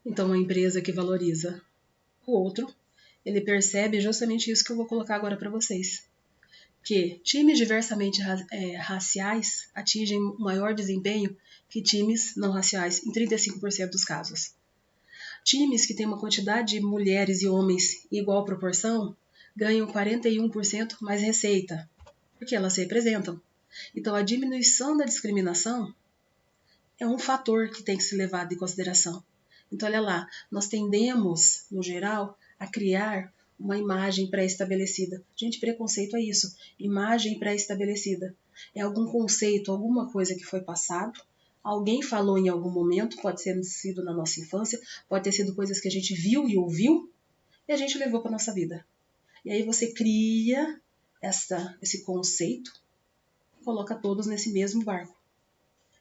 Então, uma empresa que valoriza o outro, ele percebe justamente isso que eu vou colocar agora para vocês. Que times diversamente raciais atingem maior desempenho que times não raciais, em 35% dos casos. Times que têm uma quantidade de mulheres e homens em igual proporção ganham 41% mais receita, porque elas se representam. Então, a diminuição da discriminação é um fator que tem que ser levado em consideração. Então, olha lá, nós tendemos, no geral, a criar uma imagem pré-estabelecida. Gente, preconceito é isso, imagem pré-estabelecida. É algum conceito, alguma coisa que foi passado, alguém falou em algum momento, pode ter sido na nossa infância, pode ter sido coisas que a gente viu e ouviu, e a gente levou para a nossa vida. E aí você cria esse conceito e coloca todos nesse mesmo barco,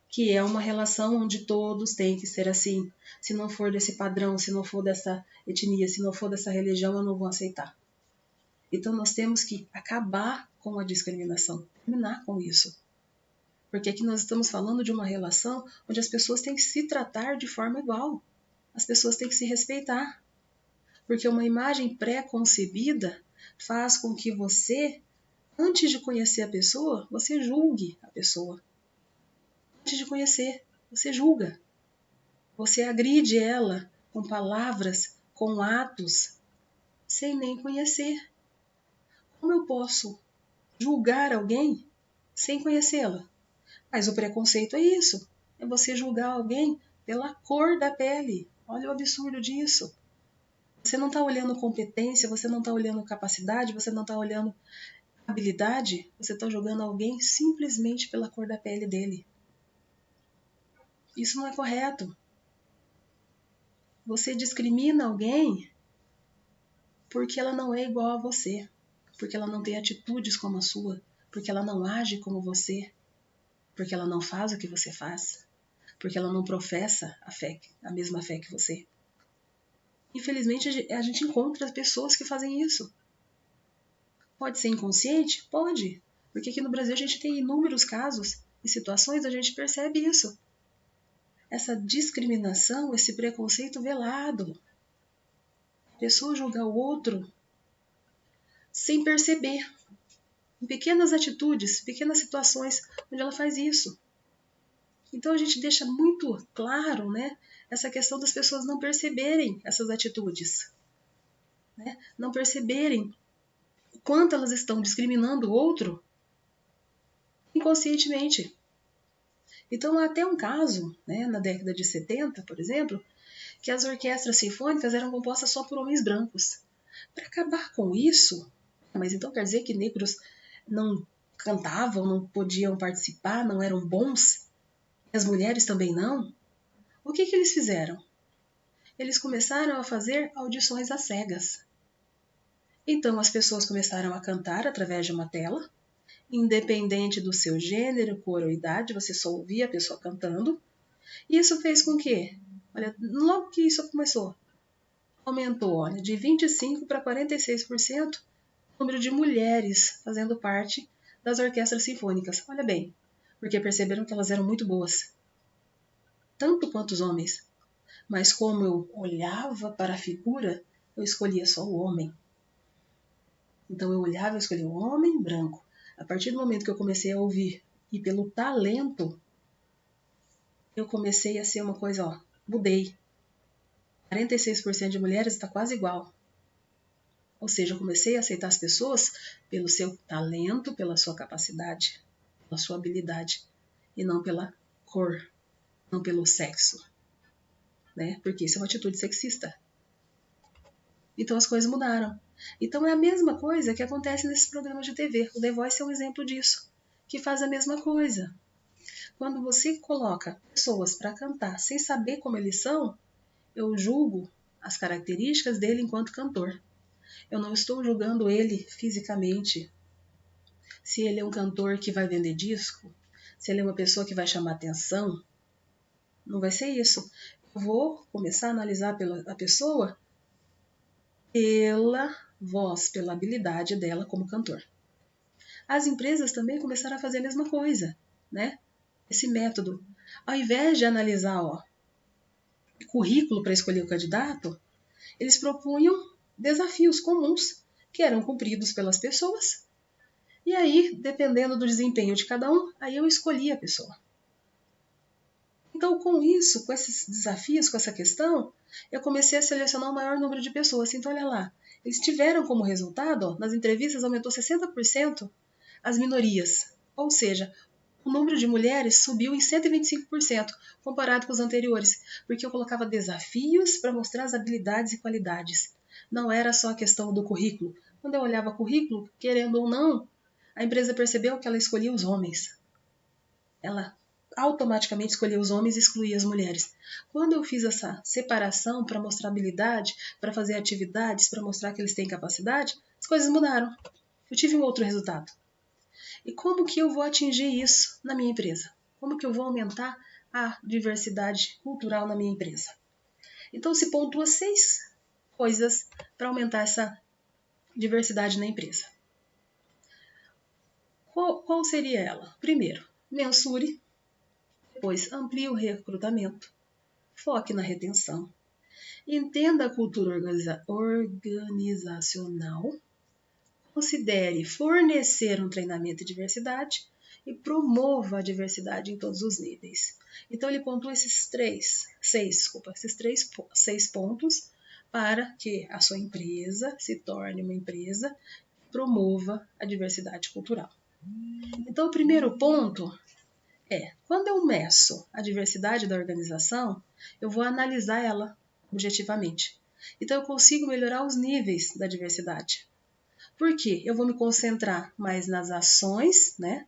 que é uma relação onde todos têm que ser assim. Se não for desse padrão, se não for dessa etnia, se não for dessa religião, eu não vou aceitar. Então nós temos que acabar com a discriminação, terminar com isso. Porque aqui nós estamos falando de uma relação onde as pessoas têm que se tratar de forma igual. As pessoas têm que se respeitar. Porque uma imagem pré-concebida faz com que você, antes de conhecer a pessoa, você julgue a pessoa. Antes de conhecer, você julga. Você agride ela com palavras, com atos, sem nem conhecer. Como eu posso julgar alguém sem conhecê-la? Mas o preconceito é isso. É você julgar alguém pela cor da pele. Olha o absurdo disso. Você não está olhando competência, você não está olhando capacidade, você não está olhando habilidade, você está julgando alguém simplesmente pela cor da pele dele. Isso não é correto. Você discrimina alguém porque ela não é igual a você, porque ela não tem atitudes como a sua, porque ela não age como você, porque ela não faz o que você faz, porque ela não professa a mesma fé que você. Infelizmente, a gente encontra pessoas que fazem isso. Pode ser inconsciente? Pode. Porque aqui no Brasil a gente tem inúmeros casos e situações onde a gente percebe isso. Essa discriminação, esse preconceito velado. A pessoa julgar o outro sem perceber. Em pequenas atitudes, pequenas situações onde ela faz isso. Então a gente deixa muito claro, né, essa questão das pessoas não perceberem essas atitudes. Né? Não perceberem o quanto elas estão discriminando o outro inconscientemente. Então há até um caso, né, na década de 70, por exemplo, que as orquestras sinfônicas eram compostas só por homens brancos. Para acabar com isso, mas então quer dizer que negros não cantavam, não podiam participar, não eram bons? E as mulheres também não? O que eles fizeram? Eles começaram a fazer audições às cegas. Então as pessoas começaram a cantar através de uma tela, independente do seu gênero, cor ou idade, você só ouvia a pessoa cantando. E isso fez com que, olha, logo que isso começou, aumentou, olha, de 25% para 46% o número de mulheres fazendo parte das orquestras sinfônicas. Olha bem, porque perceberam que elas eram muito boas, tanto quanto os homens. Mas como eu olhava para a figura, eu escolhia só o homem. Então eu olhava e escolhia o homem branco. A partir do momento que eu comecei a ouvir e pelo talento, eu comecei a ser uma coisa, ó, mudei. 46% de mulheres está quase igual. Ou seja, eu comecei a aceitar as pessoas pelo seu talento, pela sua capacidade, pela sua habilidade, e não pela cor, não pelo sexo. Né? Porque isso é uma atitude sexista. Então as coisas mudaram. Então é a mesma coisa que acontece nesses programas de TV. O The Voice é um exemplo disso, que faz a mesma coisa. Quando você coloca pessoas para cantar sem saber como eles são, eu julgo as características dele enquanto cantor. Eu não estou julgando ele fisicamente. Se ele é um cantor que vai vender disco, se ele é uma pessoa que vai chamar atenção, não vai ser isso. Eu vou começar a analisar a pessoa pela voz, pela habilidade dela como cantor. As empresas também começaram a fazer a mesma coisa, né? Esse método. Ao invés de analisar, ó, currículo para escolher o candidato, eles propunham desafios comuns que eram cumpridos pelas pessoas. E aí, dependendo do desempenho de cada um, aí eu escolhia a pessoa. Então, com isso, com esses desafios, com essa questão, eu comecei a selecionar o maior número de pessoas. Então, olha lá, eles tiveram como resultado, nas entrevistas aumentou 60% as minorias. Ou seja, o número de mulheres subiu em 125% comparado com os anteriores, porque eu colocava desafios para mostrar as habilidades e qualidades. Não era só a questão do currículo. Quando eu olhava currículo, querendo ou não, a empresa percebeu que ela escolhia os homens. Ela automaticamente escolhia os homens e excluía as mulheres. Quando eu fiz essa separação para mostrar habilidade, para fazer atividades, para mostrar que eles têm capacidade, as coisas mudaram. Eu tive um outro resultado. E como que eu vou atingir isso na minha empresa? Como que eu vou aumentar a diversidade cultural na minha empresa? Então se pontua 6 coisas para aumentar essa diversidade na empresa. Qual seria ela? Primeiro, mensure. Depois, amplie o recrutamento. Foque na retenção. Entenda a cultura organizacional. Considere fornecer um treinamento de diversidade e promova a diversidade em todos os níveis. Então, ele pontua esses seis pontos para que a sua empresa se torne uma empresa que promova a diversidade cultural. Então, o primeiro ponto é, quando eu meço a diversidade da organização, eu vou analisar ela objetivamente. Então, eu consigo melhorar os níveis da diversidade. Por quê? Eu vou me concentrar mais nas ações, né,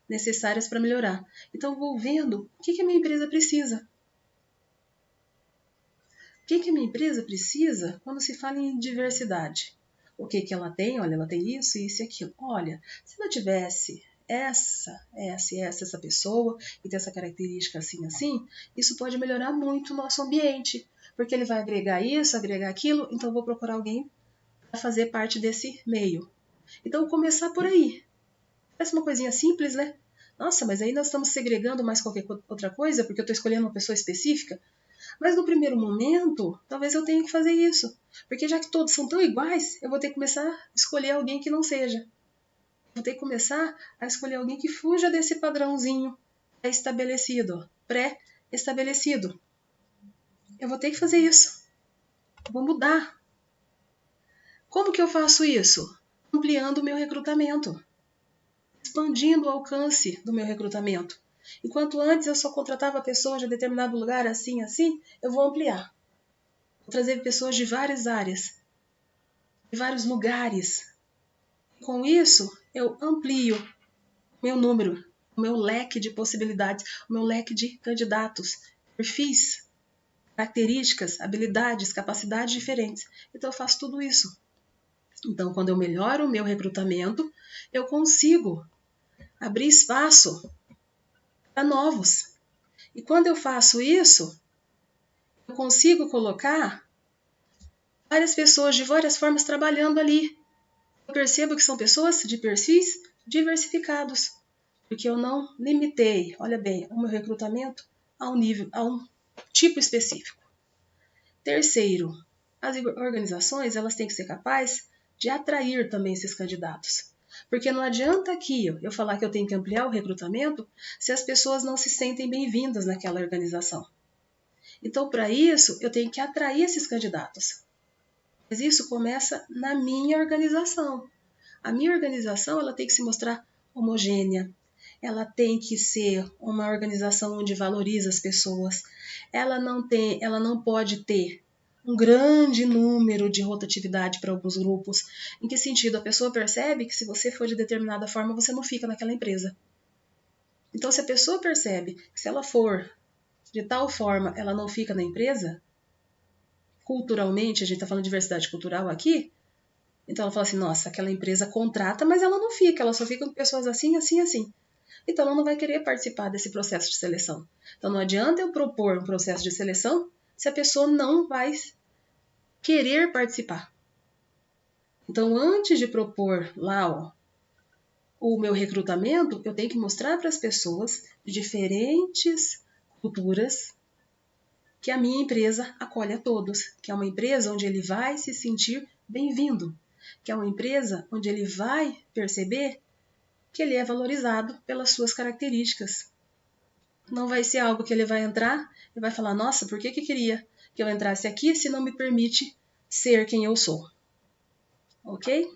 necessárias para melhorar. Então, eu vou vendo o que a minha empresa precisa. O que a minha empresa precisa quando se fala em diversidade? O que ela tem? Olha, ela tem isso, isso e aquilo. Olha, se ela tivesse essa pessoa e tem essa característica assim, assim, isso pode melhorar muito o nosso ambiente, porque ele vai agregar isso, agregar aquilo, então eu vou procurar alguém para fazer parte desse meio. Então, começar por aí. Parece uma coisinha simples, né? Nossa, mas aí nós estamos segregando mais qualquer outra coisa, porque eu estou escolhendo uma pessoa específica. Mas no primeiro momento, talvez eu tenha que fazer isso. Porque já que todos são tão iguais, eu vou ter que começar a escolher alguém que não seja. Vou ter que começar a escolher alguém que fuja desse padrãozinho pré-estabelecido. Eu vou ter que fazer isso. Vou mudar. Como que eu faço isso? Ampliando o meu recrutamento. Expandindo o alcance do meu recrutamento. Enquanto antes eu só contratava pessoas de determinado lugar assim, eu vou ampliar. Vou trazer pessoas de várias áreas, de vários lugares. Com isso, eu amplio o meu número, o meu leque de possibilidades, o meu leque de candidatos, perfis, características, habilidades, capacidades diferentes. Então eu faço tudo isso. Então, quando eu melhoro o meu recrutamento, eu consigo abrir espaço para novos. E quando eu faço isso, eu consigo colocar várias pessoas de várias formas trabalhando ali. Eu percebo que são pessoas de perfis diversificados, porque eu não limitei, olha bem, o meu recrutamento a um tipo específico. Terceiro, as organizações elas têm que ser capazes de atrair também esses candidatos. Porque não adianta aqui eu falar que eu tenho que ampliar o recrutamento se as pessoas não se sentem bem-vindas naquela organização. Então, para isso, eu tenho que atrair esses candidatos. Mas isso começa na minha organização. A minha organização ela tem que se mostrar homogênea. Ela tem que ser uma organização onde valoriza as pessoas. Ela não pode ter um grande número de rotatividade para alguns grupos. Em que sentido? A pessoa percebe que se você for de determinada forma, você não fica naquela empresa. Então, se a pessoa percebe que se ela for de tal forma, ela não fica na empresa, culturalmente, a gente está falando de diversidade cultural aqui, então ela fala assim, nossa, aquela empresa contrata, mas ela não fica, ela só fica com pessoas assim, assim, assim. Então ela não vai querer participar desse processo de seleção. Então não adianta eu propor um processo de seleção se a pessoa não vai querer participar. Então antes de propor lá o meu recrutamento, eu tenho que mostrar para as pessoas de diferentes culturas que a minha empresa acolhe a todos, que é uma empresa onde ele vai se sentir bem-vindo, que é uma empresa onde ele vai perceber que ele é valorizado pelas suas características. Não vai ser algo que ele vai entrar e vai falar, nossa, por que queria que eu entrasse aqui se não me permite ser quem eu sou? Ok?